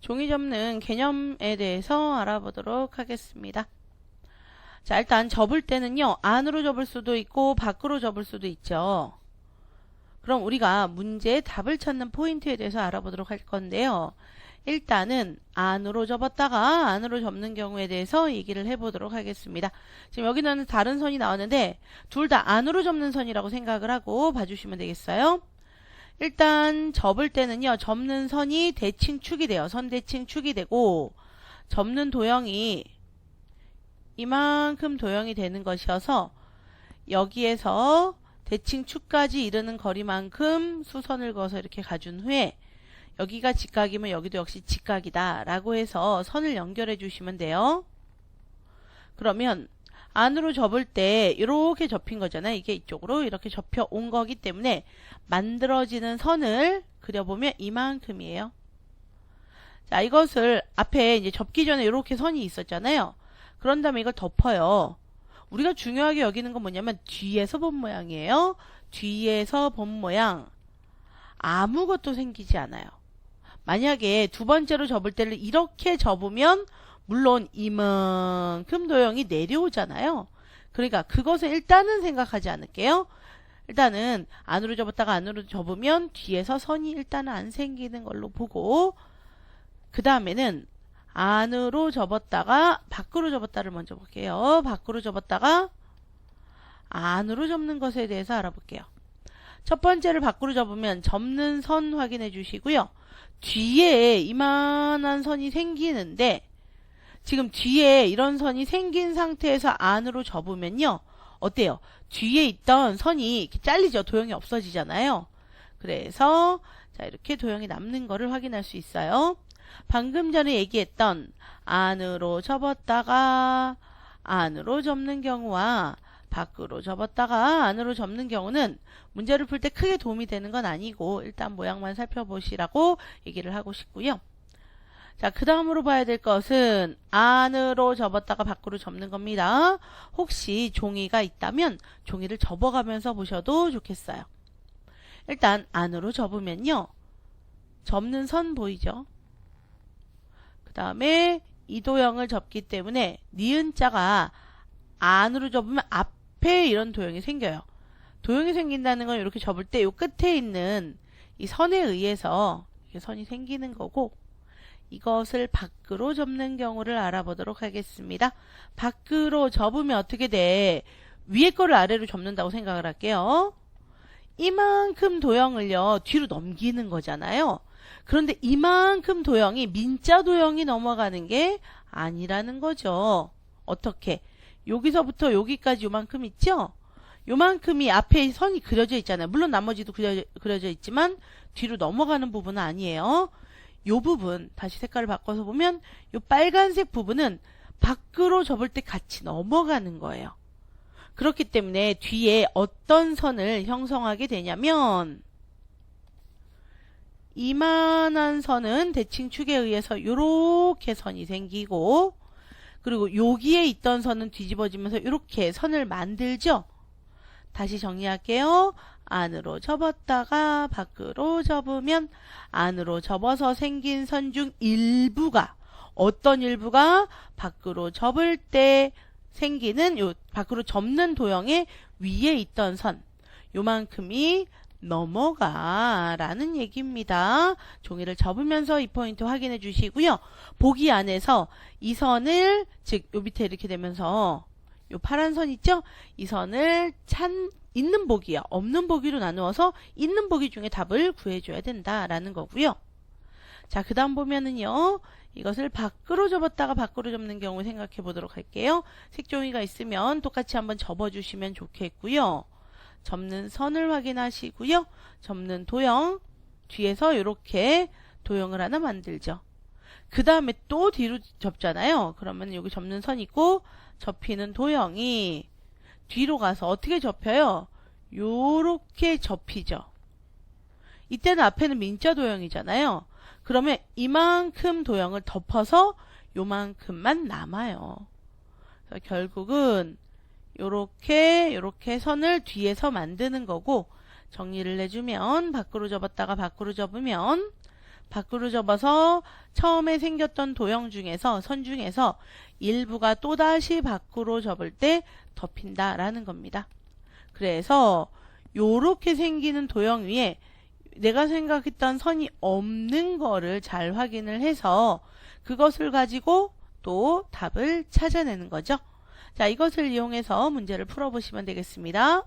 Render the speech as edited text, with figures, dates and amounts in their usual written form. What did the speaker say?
종이 접는 개념에 대해서 알아보도록 하겠습니다. 자, 일단 접을 때는요, 안으로 접을 수도 있고 밖으로 접을 수도 있죠. 그럼 우리가 문제의 답을 찾는 포인트에 대해서 알아보도록 할 건데요. 일단은 안으로 접었다가 안으로 접는 경우에 대해서 얘기를 해보도록 하겠습니다. 지금 여기는 다른 선이 나왔는데 둘 다 안으로 접는 선이라고 생각을 하고 봐주시면 되겠어요. 일단 접을 때는요, 접는 선이 대칭축이 돼요. 선대칭축이 되고 접는 도형이 이만큼 도형이 되는 것이어서 여기에서 대칭축까지 이르는 거리만큼 수선을 그어서 이렇게 가준 후에 여기가 직각이면 여기도 역시 직각이다 라고 해서 선을 연결해 주시면 돼요. 그러면 안으로 접을 때 이렇게 접힌 거잖아요. 이게 이쪽으로 이렇게 접혀 온 거기 때문에 만들어지는 선을 그려보면 이만큼이에요. 자, 이것을 앞에 이제 접기 전에 이렇게 선이 있었잖아요. 그런 다음에 이걸 덮어요. 우리가 중요하게 여기는 건 뭐냐면 뒤에서 본 모양이에요. 뒤에서 본 모양. 아무것도 생기지 않아요. 만약에 두 번째로 접을 때를 이렇게 접으면 물론 이만큼 도형이 내려오잖아요. 그러니까 그것을 일단은 생각하지 않을게요. 일단은 안으로 접었다가 안으로 접으면 뒤에서 선이 일단은 안 생기는 걸로 보고 그 다음에는 안으로 접었다가 밖으로 접었다를 먼저 볼게요. 밖으로 접었다가 안으로 접는 것에 대해서 알아볼게요. 첫 번째를 밖으로 접으면 접는 선 확인해 주시고요. 뒤에 이만한 선이 생기는데 지금 뒤에 이런 선이 생긴 상태에서 안으로 접으면요. 어때요? 뒤에 있던 선이 이렇게 잘리죠. 도형이 없어지잖아요. 그래서 자, 이렇게 도형이 남는 거를 확인할 수 있어요. 방금 전에 얘기했던 안으로 접었다가 안으로 접는 경우와 밖으로 접었다가 안으로 접는 경우는 문제를 풀 때 크게 도움이 되는 건 아니고 일단 모양만 살펴보시라고 얘기를 하고 싶고요. 자, 그 다음으로 봐야 될 것은 안으로 접었다가 밖으로 접는 겁니다. 혹시 종이가 있다면 종이를 접어가면서 보셔도 좋겠어요. 일단 안으로 접으면요. 접는 선 보이죠? 그 다음에 이 도형을 접기 때문에 니은자가 안으로 접으면 앞에 이런 도형이 생겨요. 도형이 생긴다는 건 이렇게 접을 때 이 끝에 있는 이 선에 의해서 선이 생기는 거고 이것을 밖으로 접는 경우를 알아보도록 하겠습니다. 밖으로 접으면 어떻게 돼? 위에 거를 아래로 접는다고 생각을 할게요. 이만큼 도형을요 뒤로 넘기는 거잖아요. 그런데 이만큼 도형이 민자 도형이 넘어가는 게 아니라는 거죠. 어떻게? 여기서부터 여기까지 요만큼 있죠? 요만큼이 앞에 선이 그려져 있잖아요. 물론 나머지도 그려져 있지만 뒤로 넘어가는 부분은 아니에요. 요 부분 다시 색깔을 바꿔서 보면 요 빨간색 부분은 밖으로 접을 때 같이 넘어가는 거예요. 그렇기 때문에 뒤에 어떤 선을 형성하게 되냐면 이만한 선은 대칭축에 의해서 요렇게 선이 생기고 그리고 여기에 있던 선은 뒤집어지면서 이렇게 선을 만들죠. 다시 정리할게요. 안으로 접었다가 밖으로 접으면 안으로 접어서 생긴 선 중 일부가 어떤 일부가 밖으로 접을 때 생기는 요 밖으로 접는 도형의 위에 있던 선 요만큼이 넘어가 라는 얘기입니다. 종이를 접으면서 이 포인트 확인해 주시고요. 보기 안에서 이 선을 즉 요 밑에 이렇게 되면서 요 파란 선 있죠? 이 선을 있는 보기와 없는 보기로 나누어서 있는 보기 중에 답을 구해줘야 된다라는 거고요. 자, 그 다음 보면은요. 이것을 밖으로 접었다가 밖으로 접는 경우 생각해 보도록 할게요. 색종이가 있으면 똑같이 한번 접어주시면 좋겠고요. 접는 선을 확인하시고요. 접는 도형 뒤에서 이렇게 도형을 하나 만들죠. 그 다음에 또 뒤로 접잖아요. 그러면 여기 접는 선 있고 접히는 도형이 뒤로 가서 어떻게 접혀요? 요렇게 접히죠. 이때는 앞에는 민자 도형이잖아요. 그러면 이만큼 도형을 덮어서 요만큼만 남아요. 그래서 결국은 요렇게 선을 뒤에서 만드는 거고 정리를 해주면 밖으로 접었다가 밖으로 접으면 밖으로 접어서 처음에 생겼던 도형 중에서 선 중에서 일부가 또다시 밖으로 접을 때 덮인다 라는 겁니다. 그래서 요렇게 생기는 도형 위에 내가 생각했던 선이 없는 거를 잘 확인을 해서 그것을 가지고 또 답을 찾아내는 거죠. 자, 이것을 이용해서 문제를 풀어보시면 되겠습니다.